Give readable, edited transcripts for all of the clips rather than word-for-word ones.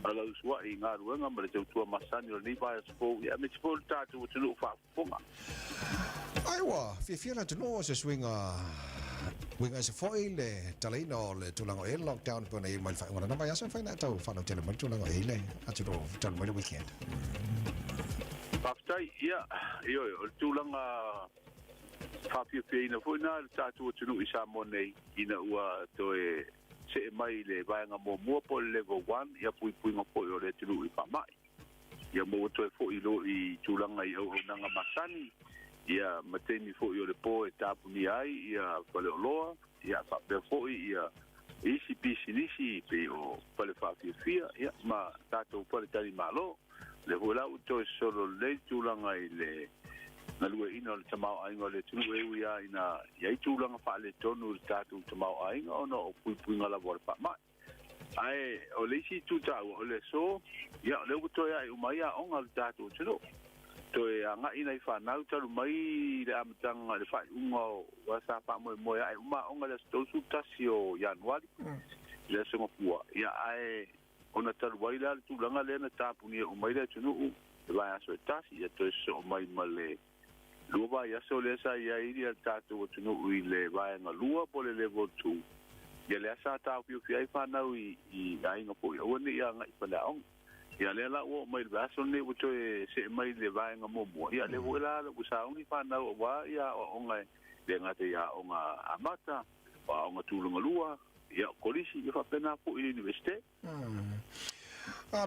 ala usua I ngā ruenga ma le tautua masani o ni vai spo ia me spo tātou tunu whaafonga. Aiwa, fia la tunu se swinga winga se foi le talino le tulango e lockdown po nei mai fa ngona na vai asan fa na tau fa no tele mo tulango e le atu tal mo le weekend. Paftai ia io tulanga fafia ina foi na tātou tunu isa mo nei ina ua toe se mai le vai nga mo po level 1 ia pui nga po o le tunu I pa mai. Ia mo toe fo I lo I tulanga I o nanga masani. Ia mateni fo I o le po e tapu ni ai ia pale loa ia fa pe fo ia isi pisinisi pe o pale fa fia ia ma tato pale tali malo le vola u to solo le tulanga I le na lua ina le tamau ai ngole tunu e ia ina ia tulanga fa le tonu tato tamau ai ona o pui ngala vol pa mai ai o le si tu ta o le so ia le to ia o mai a onga tato tunu to e anga ina I fa nau talu mai le amatanga le fa unga wa sa pa mo ai uma onga le sto su tasio januari le so ngua ia ai ona talu wai la tulanga le na tapu ni o mai le tunu vai aso tasi ia to so mai male lua ia so le sa ia I tatu tunu I le vai nga lua po le level 2 ia le sa ta pi ai fa nau I ai nga po o ni ia nga I pa la on ia le la o mai va so ne o to se mai le vai nga mo ia le ho la o sa uni fa nau wa ia o nga le nga te ia o nga amata o nga tulunga lua ia kolisi ia fa pena po I universite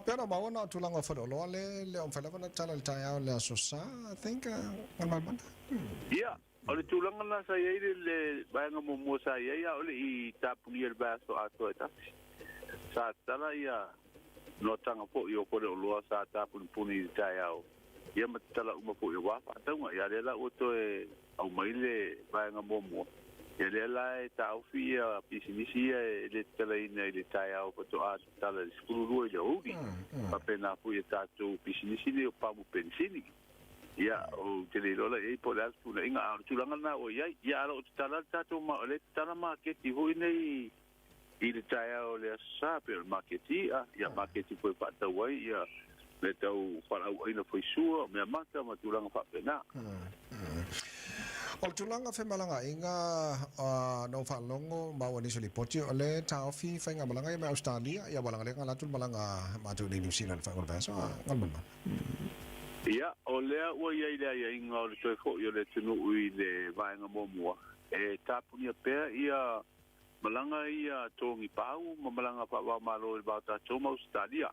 pero mauna tulanga fa lo le on fa la na tala le taia le sosa I think man ia o le tulanga na sa ia le vai nga mo sa ia o le I tapu ni el baso ato eta sa tala ia no tanga po I o kore o loa sa tapu puni taia o ia matala uma po I wa fa tanga ia le la o to e au mai le vai nga mo ia le la e tau fia pisinisi e le tala ina le taia o to a tala skulu ro ia o pa pena pu ia tatu pisinisi le o pamu pensini ia o tele lola e po la tu na inga tu langa na o ia ro tala tatu ma le tala ma ke ti ho nei I le taia o le sa per marketi ia marketi foi pa tau ai ia le tau para o ina foi sua me mata ma tu langa fa pena o tulanga fe malanga inga no fa longo ma woni soli poti o le taufi fa inga malanga I Australia ia malanga le ngala tu malanga ma tu New Zealand fa ngol so ngal man ia o le o ia inga o le toi fo yo le tunu I le vai nga mo e tapu ni pe ia malanga ia tongi pau malanga pa wa malo I bata toma Australia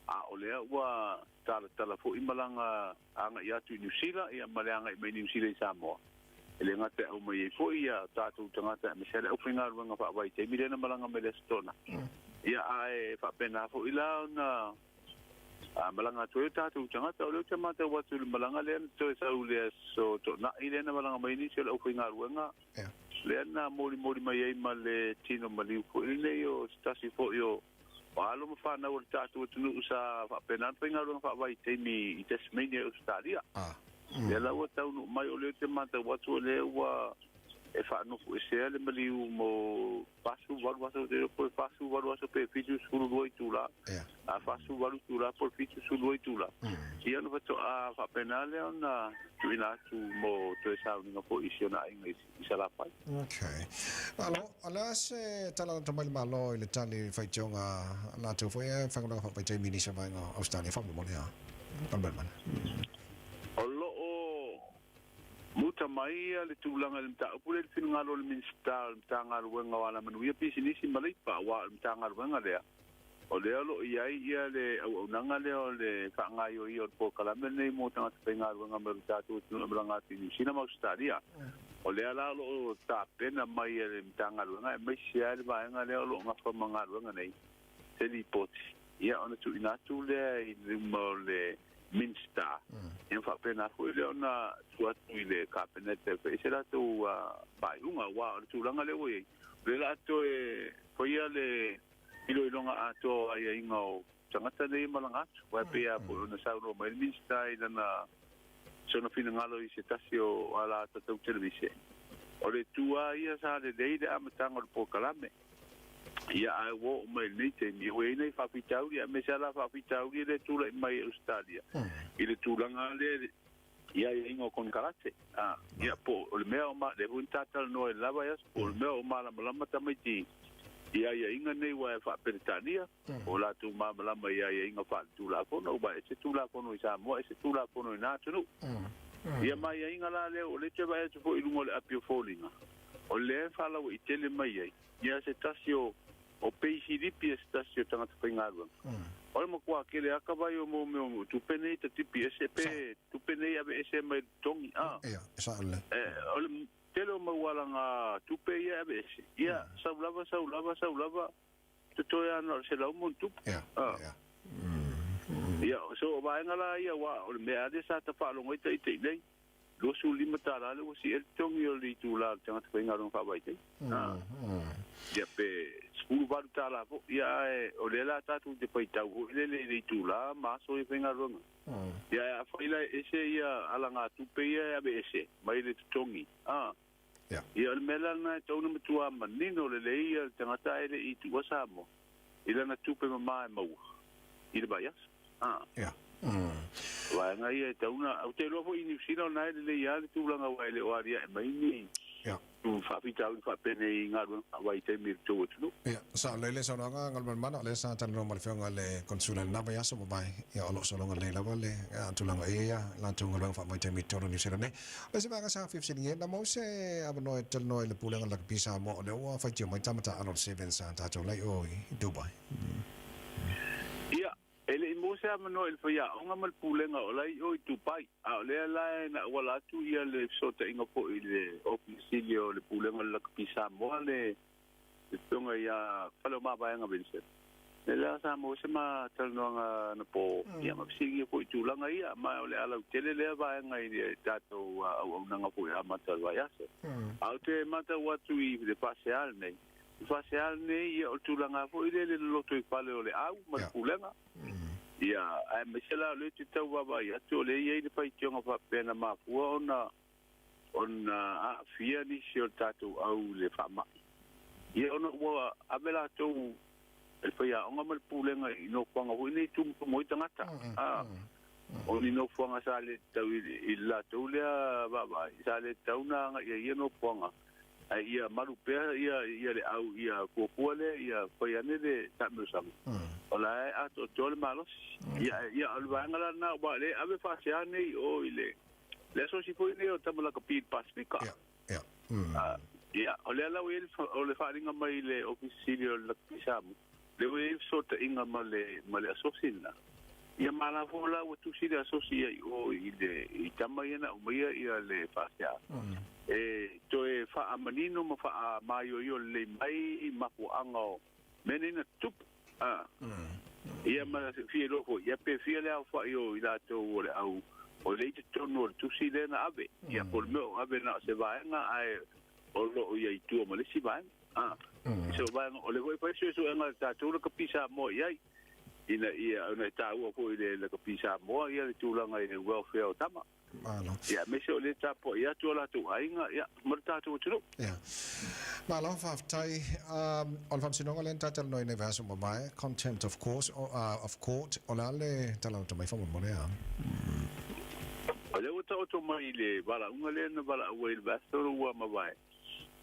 o le wa tala fo I malanga anga ia tu New Zealand ia malanga I New Zealand Samoa ele ngate o mai fo ia tatu tangata me sele o finga ruanga pa vai te mire na malanga me le stona ia ai fa pena fo ila na malanga to tatu tangata o le chamata wa tu malanga le to sa ule so to na ile na malanga mai ni sele o finga ruanga le na mori mai ai male tino mali fo ile yo stasi fo yo alo mo fa na o tatu tu sa fa pena finga ruanga fa vai te mi Tasmania Australia ia la wa tau no mai o le te mata wa tu le wa e fa no fu se le mali mo pasu wa so de por pasu wa so pe fitu sulu do tu la a pasu wa tu la por fitu sulu do tu la ia no to a fa penale ona tu ina tu mo to sa no position a inglês isa la pa okay alo ala se tala to mal malo le tali fa jonga la to foi fa no fa pa te minister va no Australia fa mo ya man muta mai le tulanga le ta pule le finga lo le minister tanga lo nga wala manu ia pisinisi malai pa wa tanga lo nga le o le lo ia le o nanga le o le fa nga yo i po kala me mo tanga penga lo nga me ta tu no blanga ti sina ma stadia o le ala lo ta pena mai le tanga lo nga me sia le va nga le lo nga fa manga lo nga nei se li poti ia ona tu ina tu le mo le Minsta en fa pena foi le ona tua tuile capenete pe se la tu bai unga wa tu langa le we le la to e foi le ilo longa ato ai inga tangata nei malanga wa pe a po na sa ro mai Minsta ina na sono fina ngalo I se tasio ala tatu televise o le tua ia sa le dei de amatanga po kalame ia ai wo mai nei te mi we nei fa pitau ia me sala fa pitau le tula mai Australia ile tulanga le ia ingo kon karate ia po le mea ma le hunta tal no lava ia po le mea ma la lama tamiti ia inga nei wa fa peritania o la tu ma lama ia inga fa tula kono ba se tula kono isa mo se tula kono na tunu ia mai inga la le o le te ba e fo ilungo le apio folinga o le fa la i tele mai ia se tasio o peisi ripi estasio tangata whaingaruang. Ore mo kua kere aka vai o mo tu penei ta tipi SP, tu penei ave SM tongi. Ia, esa ole. Ole telo mawalanga tu pei ave ese. Ia, saulava, tutoia no se lau mon tupu. Ia, ia. Ia, so vaengala ia wa, ole mea de sa ta whaalongo i tei nei. Losu lima tala le wasi el tongi o li tu la tangata whaingaruang whawai tei. Ia pe skulu baru tala po ia o le la tatu te paitau le tu la maso e whaingaruanga. Ia whaila ese ia alanga tupe ia abe ese mai le tutongi. Ia le mela na tauna matua manino le ia tangata ele i tu wasamo. Ila na tupe mama e maua. Ila baias. Ia. Wa nga ia tauna au te lofo i New Zealand na le ia le tulanga wa le waria e mai ni. Ia. Tu fa pitau fa pene ngaru wa te mir tu tu. Ia, sa le sa nga ngal mana le sa tan no mal fenga le konsulan na baias mo bai. Ia olo so longa le la vale tulanga ia la tunga fa mai te mir tu ni sera ne. Le se ba sa 15 nge na mo se abno tel no le pulanga la pisa mo le wa fa ti mai tamata anol 7 sa ta to lai oi Dubai. Ia ele mose amano el faya onga mal pulenga olai oi tupai a le la na wala tu ia le sota inga po ile ofisilio le pulenga la pisa mo le tonga ia falo ma ba nga bense le sa mo se ma tal no nga na po ia ma sigi po tulanga ia ma le ala tele le ba nga i tato au nga po ia mata wa ya se au te mata watu i de paseal nei facial nei o tulanga po ile le loto i pale o le au ma pulenga ia ai mesela le te tau baba ia to le ia le pai tionga fa pena ma fu ona a fia ni sio tatu au le fama ia ona wa abela to el fia onga mal pulenga no kwanga hu ni tu mo tangata oni no kwanga sale tau i la to le baba sale tau na ia no kwanga ia marupea ia le au ia kokole ia paiane le tamusam ola ato tole malos ia alvangala na ba le ave fasiane o ile le so si foi ne o tamala kapit pasifika ia ole la ole faringa mai le ofisilio la pisam le we so ta inga male asosina ia mala fola o tu si asosia o ile i tamayana o ia le fasia to e fa amanino ma fa mayo yo le mai ma ko ango menina tup ia ma fi lo ko ia pe fi le fa yo ila to le au o le to no tu si le na ave ia por me ave na se va nga ai o lo ia i tu ma le si va so va o le voi pa so nga ta tu lo kapisa mo ia ia na ta u ko ile le kapisa mo ia tu la nga ile welfare tama Malo. Ya, me se ole tapo ia tu la tu ainga ia merta tu tu. Ya. Malo fa tai on fam sinonga len tatal no universe mo mai content of course of court olale tala to mai fam mo le Ole uta o mai le bala unga le na bala we il bastoro wa ma vai.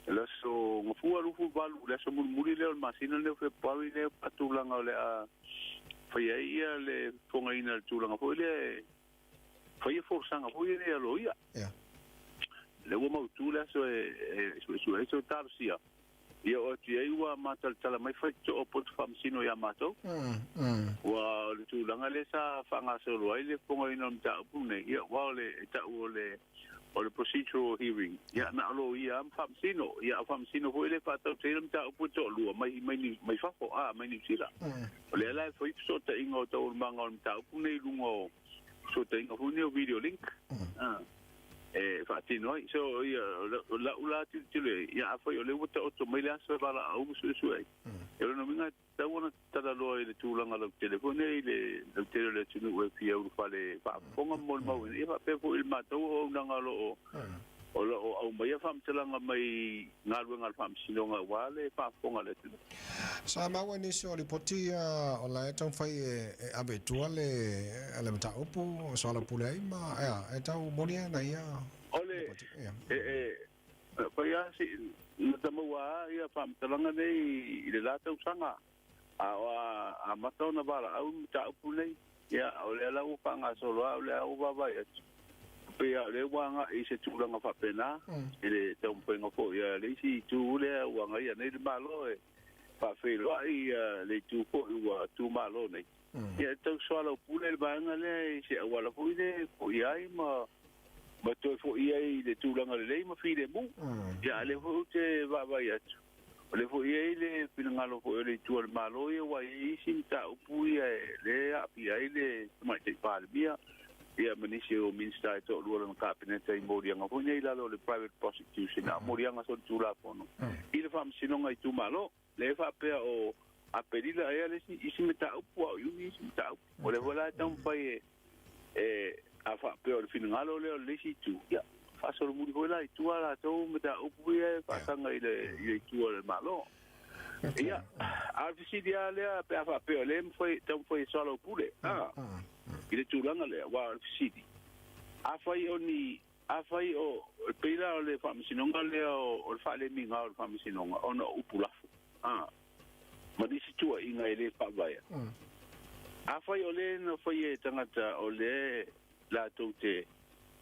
La so ngfu rufu balu la so muri le masina le fe pawi le patulanga le a fa ia le fonga ina tulanga fo le foi forsanga foi le aloia le wo mau tu la so so tarsia ia o ti ai wa matal tala mai fa to pot fam sino ya mato wa le tu langa le sa fanga so lo ile pongo ino ta pune ia wa le ta o le procedural hearing ia na lo ia fam sino foi le fa to te ta pu to lu mai fa ko mai ni sira le la foi so ta ingo to manga ta pune lungo so tengo un video link fatti noi so la titolo ya foi le vuta otto mai la so bala au su ai e no minga ta wona ta lo le tulanga lo telefono le tele tinu e fi euro fale fa ponga mol mau e fa pe fo il mato o nanga lo o mai fa mtelanga mai ngalu ngal fa msinonga wale fa fonga le sa ma wa ni so ripotia o la tong fai e ave tuale ale mata upu so la pulai ma e tau monia na ia ole pa ya si ntamuwa ia fa mtelanga nei ile la tau sanga a mata na bala au mata upu nei ya ole la u fa nga so la ole u baba ya pe le wanga i se tulanga fa pena ele te un pengo fo ya le si tu le wanga ya nei malo e fa fe lo ai le tu fo wa tu malo nei ya te swalo pule ba nga le se wala fo ile fo ya ma to fo ya le tulanga le ma fi le mu ya le fo te va ya le fo ya le pinanga fo le tu malo ya wa i sin ta upu ya le a pi ya le ma te pa bia ia manisi o minsta to luar ng cabinet ay morianga ko niya ilalo le private prosecution na morianga so tula pono ile fam sinonga itu malo le fa pe o apelila ai le isi meta upu o isi meta o le vola tan pai a fa pe o finalo le si tu ya fa so mu ko la itu ala to meta upu ya fa sanga ile itu le malo ia a visidia le pe fa pe o le foi tan foi solo pure ile tulanga le wa city afai o pila o le famisinonga le o fa le minga o famisinonga ona upulafu ma disi tua inga ile fa vai afai o le no foi tangata o le la tote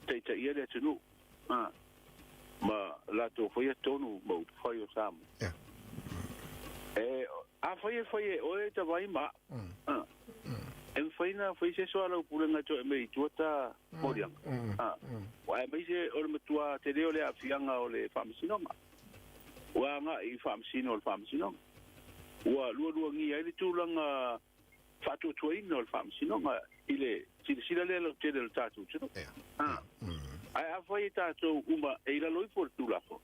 te ia le tunu ma la to foi tonu mo foi o sam afai o e ta vai ma en faina foi se so ala pulenga to me tuata moriang wa me se o me tua te leo le afianga o le famsinonga wa nga I famsino o famsinonga wa lu ngi ai le tulanga fatu tuino o famsinonga ile sila le lo te del tatu tuno ai afai tatu uma e la loi por tulafo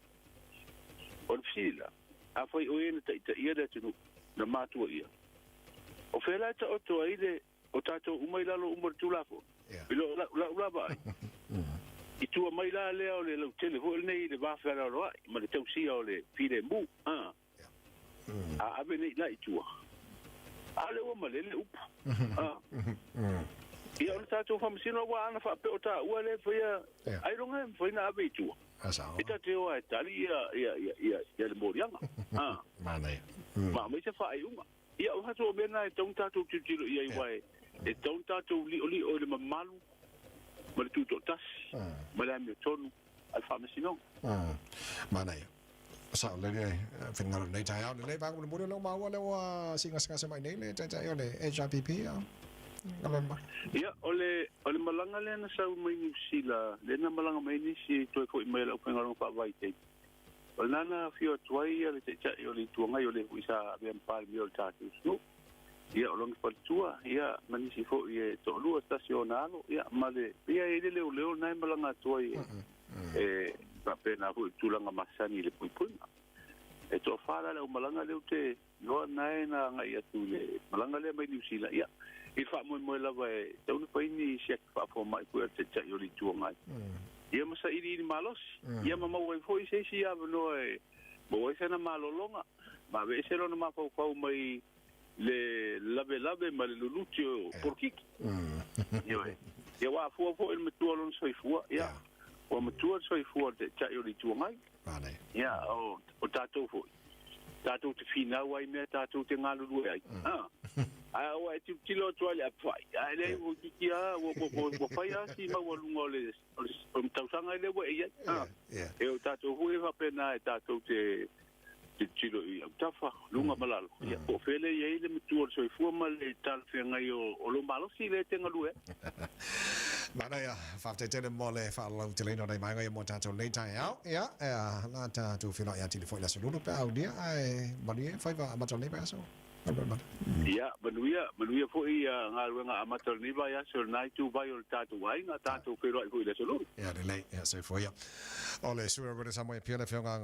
o fila afai o ene ta ia de tuno na matua ia o fela ta o to ile o tato umai lalo umar tulafo bilo la ba itu mai la le o le tele ho nei le ba fa la ro ma le tausi o le fide mu a ave nei la itu ale o ma le up ia o tato famsino wa ana fa pe o ta o le fa ia ai ronga fa ina ave itu ita te o tali ia le morianga ma mai se fa ai uma ia o hatu o mena e tong tato tiro ia I wai e tong tato li o le mamalu ma le tuto tas ma le ame tonu al famesino mana ia sa le fingaro nei tai au le ba ko le lo ma wa le wa singa mai nei le tai o le HRPP galon ba ia o le malanga le na sa mai ni sila le na malanga mai ni si to ko mai la fingaro pa vai te o nana fio tuai le te o le tuanga o le uisa ben par mi o tatu no ia o long patua ia mani si fo ia to lu stacionalo ia male ia ile le nai malanga tuai pa pena fu tulanga masani le puipuna e to fala le malanga le te no nai na ngai atu le malanga le mai ni sila ia I fa mo la vai te un pa ni se fa fo mai ku te o le tuanga ia masa iri malos ia mama wai foi se si ave no e bo se na malolonga ma ve se no ma fa mai le lave ma le lulutio por kiki ia wa fo il metu lon soi fu ia o metu soi fu te o le tuanga ia o tato fo tato te fina wai me tato te ngalu ai ai o e tilo toale a fai ai le o kiki a o fai si ma o lungo le o tausanga le we ia e o tato hu e va pena e tato te tilo I tafa lunga malalo ia o fele ia le mitu o soi fu ma le tal fenga o lo malo si le tenga lu mana ia fa te mole fa lo te le no dai mai mo tato nei tai au ia la tato filo ia telefone la solo pe au dia ai mani fa va ma nei pa so ia manuia fo ia ngaluenga amator ni vai aso nai tu vai o tatu vai nga tatu pero ai foi le solo ia le ia se foi ia ole sura ko sa mo pia le fionga